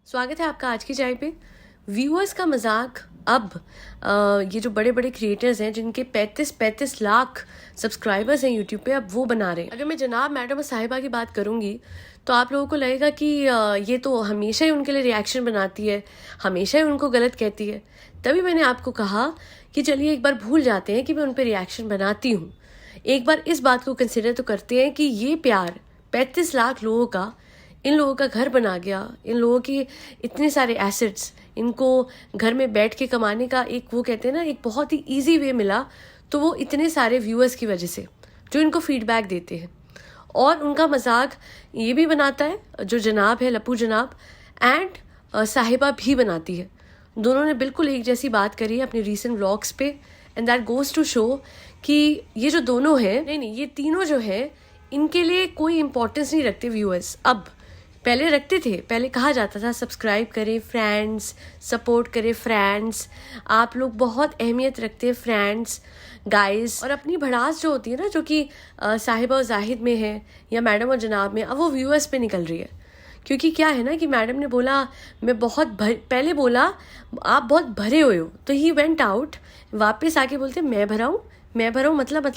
स्वागत है आपका आज की चाय पे। व्यूअर्स का मजाक अब ये जो बड़े बड़े क्रिएटर्स हैं जिनके 35 लाख सब्सक्राइबर्स हैं यूट्यूब पे, अब वो बना रहे हैं। अगर मैं जनाब मैडम और साहिबा की बात करूंगी तो आप लोगों को लगेगा कि ये तो हमेशा ही उनके लिए रिएक्शन बनाती है, हमेशा ही उनको गलत कहती है। तभी मैंने आपको कहा कि चलिए एक बार भूल जाते हैं कि मैं उन पर रिएक्शन बनाती हूँ, एक बार इस बात को कंसिडर तो करते हैं कि ये प्यार 35 लाख लोगों का, इन लोगों का घर बना गया, इन लोगों के इतने सारे एसेट्स, इनको घर में बैठ के कमाने का एक वो कहते हैं ना एक बहुत ही इजी वे मिला, तो वो इतने सारे व्यूअर्स की वजह से जो इनको फीडबैक देते हैं। और उनका मजाक ये भी बनाता है जो जनाब है, लप्पू जनाब, एंड साहिबा भी बनाती है। दोनों ने बिल्कुल एक जैसी बात करी है अपने रीसेंट व्लॉग्स पे, and that goes to show कि ये जो दोनों हैं, नहीं ये तीनों जो हैं, इनके लिए कोई इंपॉर्टेंस नहीं रखते व्यूअर्स। अब पहले रखते थे, पहले कहा जाता था सब्सक्राइब करें फ्रेंड्स, सपोर्ट करें फ्रेंड्स, आप लोग बहुत अहमियत रखते हैं फ्रेंड्स गाइस। और अपनी भड़ास जो होती है ना, जो कि साहिबा और जाहिद में है या मैडम और जनाब में, अब वो व्यूअर्स पे निकल रही है। क्योंकि क्या है ना कि मैडम ने बोला मैं बहुत पहले बोला आप बहुत भरे हुए हो, तो ही वेंट आउट, वापस आके बोलते मैं भरा हूँ, मैं भरा हूँ मतलब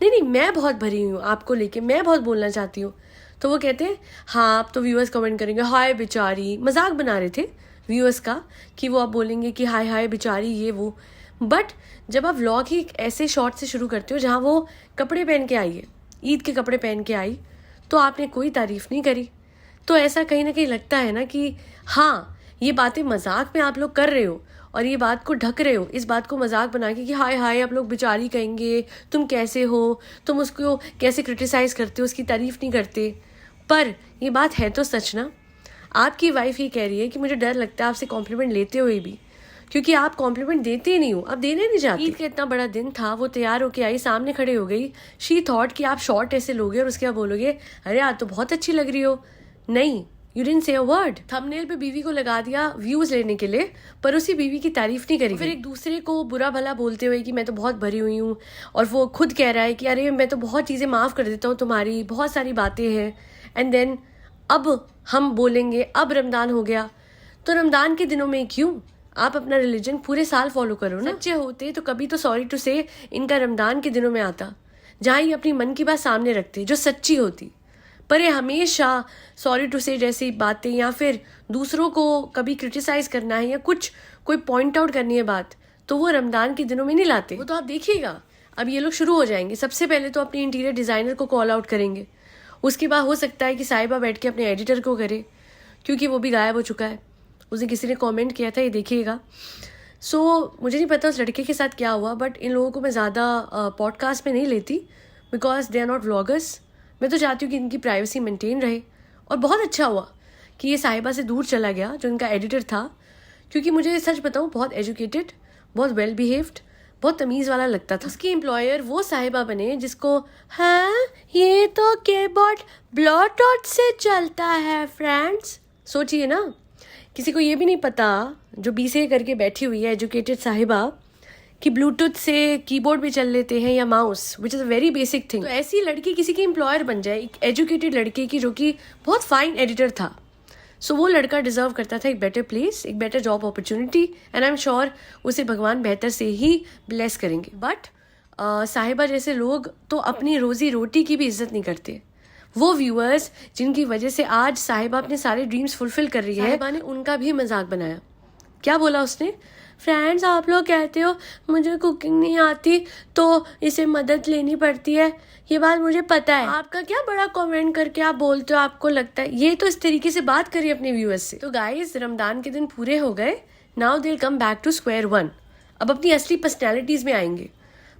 नहीं मैं बहुत भरी हुई हूँ आपको लेके, मैं बहुत बोलना चाहती हूँ। तो वो कहते हैं हाँ आप तो व्यूअर्स कमेंट करेंगे हाय बेचारी, मजाक बना रहे थे व्यूअर्स का कि वो आप बोलेंगे कि हाय हाय बेचारी ये वो। बट जब आप व्लॉग ही ऐसे शॉर्ट से शुरू करते हो जहाँ वो कपड़े पहन के आई है, ईद के कपड़े पहन के आई, तो आपने कोई तारीफ नहीं करी। तो ऐसा कहीं ना कहीं लगता है ना कि हाँ ये बातें मजाक में आप लोग कर रहे हो और ये बात को ढक रहे हो, इस बात को मजाक बना के कि हाय हाय आप लोग बेचारी कहेंगे, तुम कैसे हो, तुम उसको कैसे क्रिटिसाइज करते हो, उसकी तारीफ नहीं करते। पर ये बात है तो सच ना। आपकी वाइफ ये कह रही है कि मुझे डर लगता है आपसे कॉम्प्लीमेंट लेते हुए भी, क्योंकि आप कॉम्प्लीमेंट देते ही नहीं हो, आप देने नहीं जाते। ईद का इतना बड़ा दिन था, वो तैयार होके आई, सामने खड़े हो गई, शी थॉट कि आप शॉर्ट ऐसे लोगे और उसके बाद बोलोगे अरे आज तो बहुत अच्छी लग रही हो। नहीं, you didn't say a word. Thumbnail पे बीवी को लगा दिया व्यूज लेने के लिए, पर उसी बीवी की तारीफ नहीं करी। फिर एक दूसरे को बुरा भला बोलते हुए कि मैं तो बहुत भरी हुई हूँ, और वो खुद कह रहा है कि अरे मैं तो बहुत चीजें माफ कर देता हूँ तुम्हारी, बहुत सारी बातें हैं। एंड देन अब हम बोलेंगे अब रमदान हो गया, तो रमदान के दिनों में क्यों, आप अपना रिलीजन पूरे साल फॉलो करो ना। सच्चे होते तो कभी तो सॉरी टू से इनका रमदान के दिनों में आता, जहाँ ये अपनी मन की बात सामने रखते जो सच्ची होती। पर ये हमेशा सॉरी टू से जैसी बातें या फिर दूसरों को कभी क्रिटिसाइज करना है या कुछ कोई पॉइंट आउट करनी है बात, तो वो रमदान के दिनों में नहीं लाते। वो तो आप देखिएगा अब ये लोग शुरू हो जाएंगे, सबसे पहले तो अपने इंटीरियर डिजाइनर को कॉल आउट करेंगे, उसके बाद हो सकता है कि साहिबा बैठ के अपने एडिटर को करे, क्योंकि वो भी गायब हो चुका है। उसे किसी ने कमेंट किया था, ये देखिएगा। मुझे नहीं पता उस लड़के के साथ क्या हुआ, बट इन लोगों को मैं ज़्यादा पॉडकास्ट में नहीं लेती because they are not vloggers. मैं तो चाहती हूँ कि इनकी प्राइवेसी मेंटेन रहे, और बहुत अच्छा हुआ कि ये साहिबा से दूर चला गया जो इनका एडिटर था, क्योंकि मुझे सच बताऊँ बहुत एजुकेटेड, बहुत वेल बिहेव्ड, बहुत तमीज़ वाला लगता था। उसकी एम्प्लॉयर वो साहिबा बने जिसको हाँ ये तो कीबोर्ड ब्लूटूथ से चलता है फ्रेंड्स। सोचिए ना, किसी को ये भी नहीं पता जो बीसीए करके बैठी हुई है एजुकेटेड साहिबा कि ब्लूटूथ से कीबोर्ड भी चल लेते हैं या mouse, which is a very basic thing. तो ऐसी लड़की किसी की एम्प्लॉयर बन जाए, एक एजुकेटेड लड़के की जो कि बहुत फाइन एडिटर था, सो वो लड़का डिजर्व करता था एक बेटर प्लेस, एक better job opportunity, and I am sure उसे भगवान बेहतर से ही ब्लेस करेंगे। बट साहिबा जैसे लोग तो अपनी रोजी रोटी की भी इज्जत नहीं करते। वो व्यूअर्स जिनकी वजह से आज साहिबा अपने सारे ड्रीम्स फुलफिल कर रही है, साहिबा ने उनका भी मजाक बनाया। क्या बोला उसने, फ्रेंड्स आप लोग कहते हो मुझे कुकिंग नहीं आती तो इसे मदद लेनी पड़ती है, ये बात मुझे पता है, आपका क्या बड़ा कमेंट करके आप बोलते हो आपको लगता है, ये तो इस तरीके से बात करिए अपने व्यूअर्स से। तो गाइस रमदान के दिन पूरे हो गए, now they will come back to square one, अब अपनी असली पर्सनैलिटीज में आएंगे।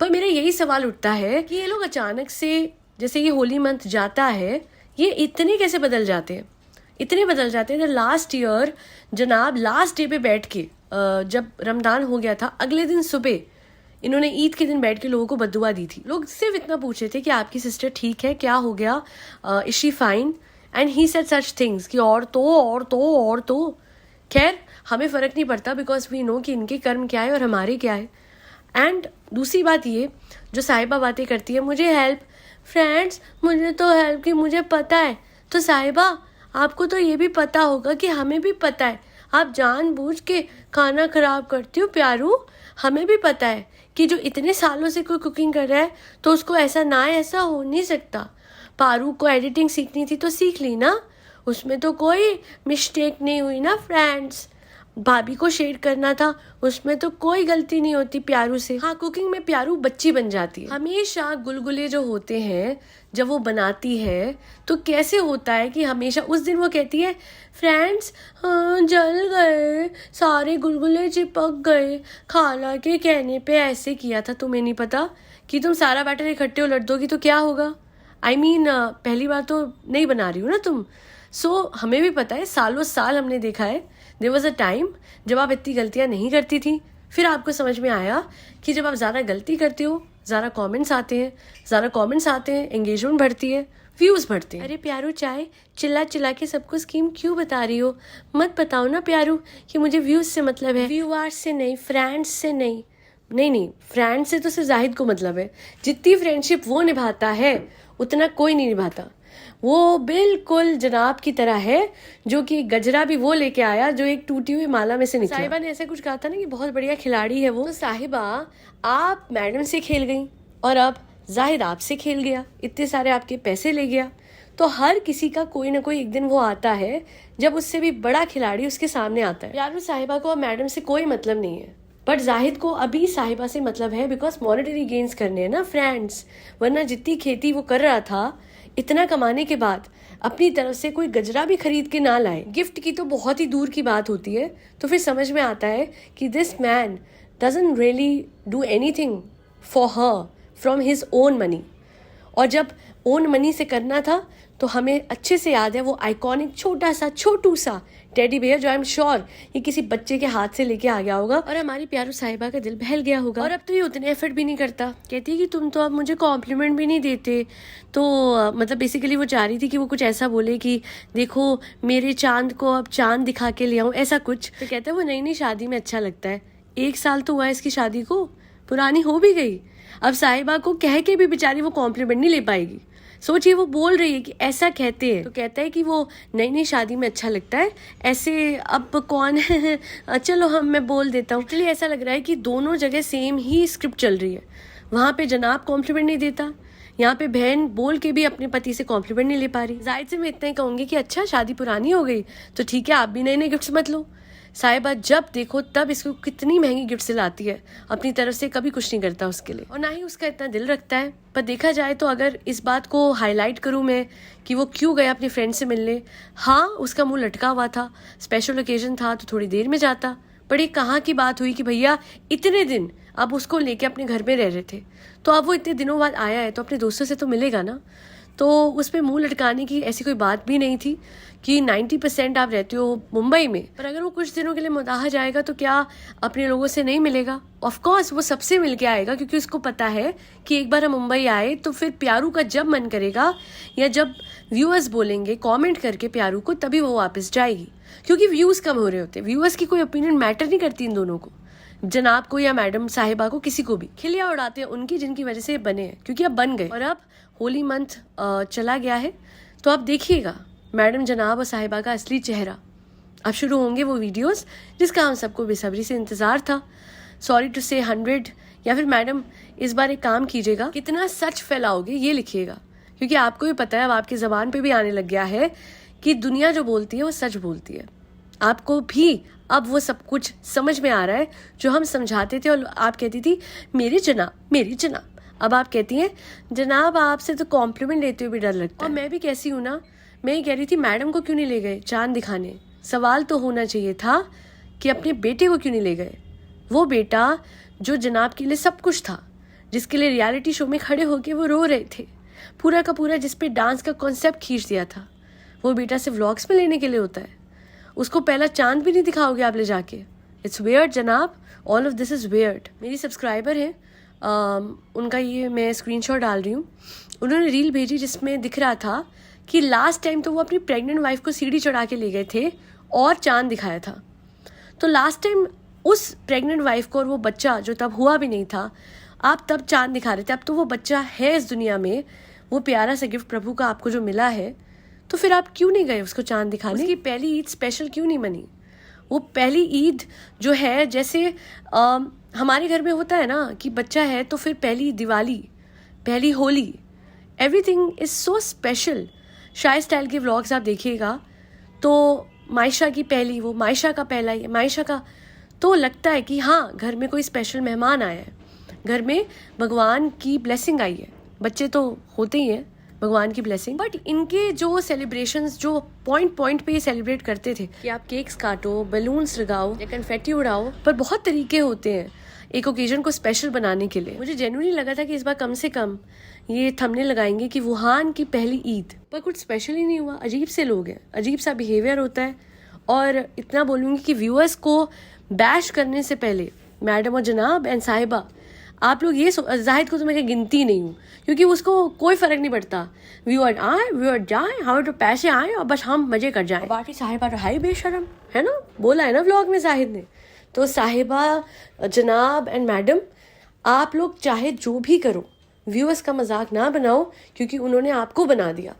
पर मेरा यही सवाल उठता है कि ये लोग अचानक से, जैसे ये होली मंथ जाता है, ये इतने कैसे बदल जाते हैं, इतने बदल जाते हैं। लास्ट ईयर जनाब लास्ट डे पे बैठ के जब रमदान हो गया था, अगले दिन सुबह इन्होंने ईद के दिन बैठ के लोगों को बद्दुआ दी थी। लोग सिर्फ इतना पूछे थे कि आपकी सिस्टर ठीक है, क्या हो गया, is she fine, and he said such things कि और तो खैर हमें फ़र्क नहीं पड़ता बिकॉज वी नो कि इनके कर्म क्या है और हमारे क्या है। एंड दूसरी बात ये जो साहिबा बातें करती है, मुझे हेल्प फ्रेंड्स, मुझे तो हेल्प की मुझे पता है, तो साहिबा आपको तो ये भी पता होगा कि हमें भी पता है आप जानबूझ के खाना खराब करती हो प्यारू। हमें भी पता है कि जो इतने सालों से कोई कुकिंग कर रहा है तो उसको ऐसा ना है, ऐसा हो नहीं सकता। पारू को एडिटिंग सीखनी थी तो सीख ली ना, उसमें तो कोई मिस्टेक नहीं हुई ना फ्रेंड्स। भाभी को शेड करना था, उसमें तो कोई गलती नहीं होती प्यारू से। हाँ, कुकिंग में प्यारू बच्ची बन जाती है। हमेशा गुलगुले जो होते हैं जब वो बनाती है तो कैसे होता है कि हमेशा उस दिन वो कहती है फ्रेंड्स हाँ जल गए, सारे गुलगुले चिपक गए, खाला के कहने पे ऐसे किया था। तुम्हें नहीं पता कि तुम सारा बैटर इकट्ठे उलट दोगी तो क्या होगा। I mean, पहली बार तो नहीं बना रही हो ना तुम। हमें भी पता है, सालों साल हमने देखा है। देयर वॉज अ टाइम जब आप इतनी गलतियां नहीं करती थी, फिर आपको समझ में आया कि जब आप ज़्यादा गलती करते हो ज़्यादा कमेंट्स आते हैं, एंगेजमेंट बढ़ती है, व्यूज़ बढ़ते हैं। अरे प्यारू चाय चिल्ला चिल्ला के सबको स्कीम क्यों बता रही हो? मत बताओ ना प्यारू कि मुझे व्यूज़ से मतलब है, व्यूअर्स से नहीं, फ्रेंड्स से नहीं। नहीं, फ्रेंड से तो सिर्फ जाहिद को मतलब है। जितनी फ्रेंडशिप वो निभाता है उतना कोई नहीं निभाता। वो बिल्कुल जनाब की तरह है जो कि गजरा भी वो लेके आया जो एक टूटी हुई माला में से निकला। साहिबा ने ऐसे कुछ कहा था ना कि बहुत बढ़िया खिलाड़ी है वो। तो साहिबा आप मैडम से खेल गई और अब जाहिद आपसे खेल गया, इतने सारे आपके पैसे ले गया। तो हर किसी का कोई ना कोई एक दिन वो आता है जब उससे भी बड़ा खिलाड़ी उसके सामने आता है। यार साहिबा को अब मैडम से कोई मतलब नहीं है, बट जाहिद को अभी साहिबा से मतलब है बिकॉज मॉनेटरी गेन्स करने हैं ना फ्रेंड्स। वरना जितनी खेती वो कर रहा था इतना कमाने के बाद अपनी तरफ से कोई गजरा भी खरीद के ना लाए, गिफ्ट की तो बहुत ही दूर की बात होती है। तो फिर समझ में आता है कि this man doesn't really do anything for her from his own money. और जब ओन मनी से करना था तो हमें अच्छे से याद है वो आइकॉनिक छोटू सा टेडी बेयर जो आई एम श्योर ये किसी बच्चे के हाथ से लेके आ गया होगा और हमारी प्यारू साहिबा का दिल बहल गया होगा। और अब तो ये उतने एफर्ट भी नहीं करता, कहती है कि तुम तो अब मुझे कॉम्प्लीमेंट भी नहीं देते। तो मतलब बेसिकली वो चाह रही थी कि वो कुछ ऐसा बोले कि देखो मेरे चांद को अब चांद दिखा के ले आऊं, ऐसा कुछ। तो कहता है वो नई शादी में अच्छा लगता है। 1 साल तो हुआ है इसकी शादी को, पुरानी हो भी गई। अब साहिबा को कह के भी बेचारी वो कॉम्प्लीमेंट नहीं ले पाएगी। सोचिए वो बोल रही है कि ऐसा कहते हैं तो कहता है कि वो नई शादी में अच्छा लगता है, ऐसे अब कौन है चलो मैं बोल देता हूँ। इसलिए ऐसा लग रहा है कि दोनों जगह सेम ही स्क्रिप्ट चल रही है। वहाँ पे जनाब कॉम्प्लीमेंट नहीं देता, यहाँ पे बहन बोल के भी अपने पति से कॉम्प्लीमेंट नहीं ले पा रही। जाहिद से मैं इतना ही कहूंगी कि अच्छा शादी पुरानी हो गई तो ठीक है, आप भी नए गिफ्ट्स मत लो। साहिबा जब देखो तब इसको कितनी महंगी गिफ्ट लाती है, अपनी तरफ से कभी कुछ नहीं करता उसके लिए और ना ही उसका इतना दिल रखता है। पर देखा जाए तो अगर इस बात को हाईलाइट करूं मैं कि वो क्यों गया अपने फ्रेंड से मिलने, हाँ उसका मुंह लटका हुआ था, स्पेशल ओकेजन था तो थोड़ी देर में जाता। पर ये कहाँ की बात हुई कि भैया इतने दिन अब उसको लेके अपने घर में रह रहे थे तो अब वो इतने दिनों बाद आया है तो अपने दोस्तों से तो मिलेगा ना। तो उस पर मुंह लटकाने की ऐसी कोई बात भी नहीं थी कि 90% आप रहते हो मुंबई में, पर अगर वो कुछ दिनों के लिए मुदाहा जाएगा तो क्या अपने लोगों से नहीं मिलेगा? ऑफ कोर्स वो सबसे मिल के आएगा क्योंकि उसको पता है कि एक बार हम मुंबई आए तो फिर प्यारू का जब मन करेगा या जब व्यूअर्स बोलेंगे कमेंट करके प्यारू को तभी वो वापस जाएगी, क्योंकि व्यूज कम हो रहे होते। व्यूअर्स की कोई ओपिनियन मैटर नहीं करती इन दोनों को, जनाब को या मैडम साहिबा को, किसी को भी। खिलिया उड़ाते हैं उनकी जिनकी वजह से बने हैं, क्योंकि अब बन गए और अब होली मंथ चला गया है तो अब देखिएगा मैडम जनाब और साहिबा का असली चेहरा। अब शुरू होंगे वो वीडियोस जिसका हम सबको बेसब्री से इंतजार था। सॉरी टू से 100 या फिर मैडम इस बार एक काम कीजिएगा, कितना सच फैलाओगे ये लिखिएगा, क्योंकि आपको भी पता है अब आपकी ज़बान पे भी आने लग गया है कि दुनिया जो बोलती है वो सच बोलती है। आपको भी अब वो सब कुछ समझ में आ रहा है जो हम समझाते थे और आप कहती थी मेरी जनाब। अब आप कहती हैं जनाब आपसे तो कॉम्प्लीमेंट लेते हुए भी डर लगता है। और मैं भी कैसी हूँ ना, मैं ये कह रही थी मैडम को क्यों नहीं ले गए चांद दिखाने। सवाल तो होना चाहिए था कि अपने बेटे को क्यों नहीं ले गए। वो बेटा जो जनाब के लिए सब कुछ था, जिसके लिए रियलिटी शो में खड़े होके वो रो रहे थे, पूरा का पूरा जिस पे डांस का कॉन्सेप्ट खींच दिया था, वो बेटा सिर्फ व्लॉग्स में लेने के लिए होता है। उसको पहला चांद भी नहीं दिखाओगे आप ले जाके। इट्स वियर्ड जनाब, all of this is weird. मेरी सब्सक्राइबर है उनका ये मैं स्क्रीनशॉट डाल रही हूँ। उन्होंने रील भेजी जिसमें दिख रहा था कि लास्ट टाइम तो वो अपनी प्रेग्नेंट वाइफ को सीढ़ी चढ़ा के ले गए थे और चांद दिखाया था। तो लास्ट टाइम उस प्रेग्नेंट वाइफ को और वो बच्चा जो तब हुआ भी नहीं था, आप तब चांद दिखा रहे थे। अब तो वो बच्चा है इस दुनिया में, वो प्यारा सा गिफ्ट प्रभु का आपको जो मिला है, तो फिर आप क्यों नहीं गए उसको चांद दिखाने? उसकी पहली ईद स्पेशल क्यों नहीं मनी? वो पहली ईद जो है, जैसे हमारे घर में होता है ना कि बच्चा है तो फिर पहली दिवाली, पहली Holi, everything is so special. शायद स्टाइल के व्लॉग्स आप देखिएगा तो मायशा की पहली, वो मायशा का पहला, ये मायशा का, तो लगता है कि हाँ घर में कोई स्पेशल मेहमान आया है, घर में भगवान की ब्लेसिंग आई है। बच्चे तो होते ही हैं भगवान की ब्लेसिंग, बट इनके जो सेलिब्रेशंस जो पॉइंट पॉइंट पे ये सेलिब्रेट करते थे कि आप केक्स काटो, बलून्स लगाओ या कन्फेटी उड़ाओ, पर बहुत तरीके होते हैं एक ओकेजन को स्पेशल बनाने के लिए। मुझे जेन्युइनली लगा था कि इस बार कम से कम ये थंबनेल लगाएंगे कि वुहान की पहली ईद, पर कुछ स्पेशल ही नहीं हुआ। अजीब से लोग हैं, अजीब सा बिहेवियर होता है। और इतना बोलूँगी कि व्यूअर्स को बैश करने से पहले मैडम और जनाब एंड साहिबा, आप लोग ये जाहिद को तो मैं गिनती नहीं हूँ क्योंकि उसको कोई फर्क नहीं पड़ता। व्यूअर आए व्यूअर जाए, हमें तो पैसे आए और बस हम मजे कर जाएं। बाकी साहिबा तो हाई बेशरम है ना, बोला है ना व्लॉग में जाहिद ने। तो साहिबा, जनाब एंड मैडम, आप लोग चाहे जो भी करो, व्यूअर्स का मजाक ना बनाओ क्योंकि उन्होंने आपको बना दिया।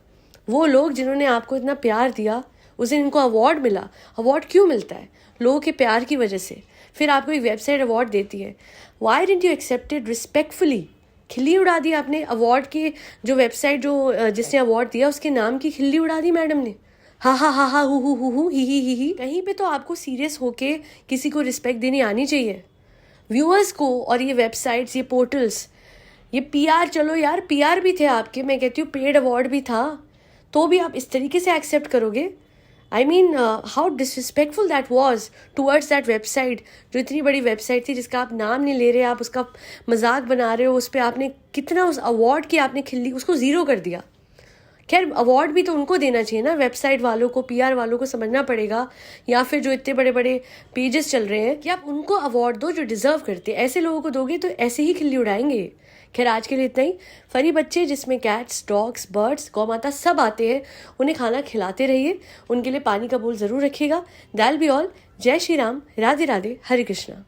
वो लोग जिन्होंने आपको इतना प्यार दिया, उस दिन इनको अवार्ड मिला। अवार्ड क्यों मिलता है? लोगों के प्यार की वजह से। फिर आपको एक वेबसाइट अवार्ड देती है, Y didn't you accepted respectfully? खिल्ली उड़ा दी आपने अवार्ड की। जो वेबसाइट जो जिसने अवार्ड दिया उसके नाम की खिल्ली उड़ा दी मैडम ने। हा हा हा हा हु ही। कहीं पे तो आपको सीरियस होके किसी को रिस्पेक्ट देनी आनी चाहिए व्यूअर्स को। और ये वेबसाइट्स, ये पोर्टल्स, ये पीआर, चलो यार पीआर भी थे आपके, मैं कहती हूँ पेड अवार्ड भी था, तो भी आप इस तरीके से एक्सेप्ट करोगे? I mean how disrespectful that was towards that website, जो इतनी बड़ी वेबसाइट थी जिसका आप नाम नहीं ले रहे, आप उसका मजाक बना रहे हो। उस पर आपने कितना, उस अवार्ड की आपने खिल्ली, उसको ज़ीरो कर दिया। खैर अवार्ड भी तो उनको देना चाहिए ना, वेबसाइट वालों को, पीआर वालों को समझना पड़ेगा, या फिर जो इतने बड़े बड़े पेजेस चल रहे हैं कि आप उनको अवार्ड दो जो डिजर्व करते हैं। ऐसे लोगों को दोगे तो ऐसे ही खिल्ली उड़ाएंगे। खैर आज के लिए इतना ही। फरी बच्चे जिसमें कैट्स, डॉग्स, बर्ड्स, गौ माता सब आते हैं, उन्हें खाना खिलाते रहिए, उनके लिए पानी का बोल ज़रूर रखिएगा। दैल बी ऑल। जय श्री राम, राधे राधे, हरे कृष्णा।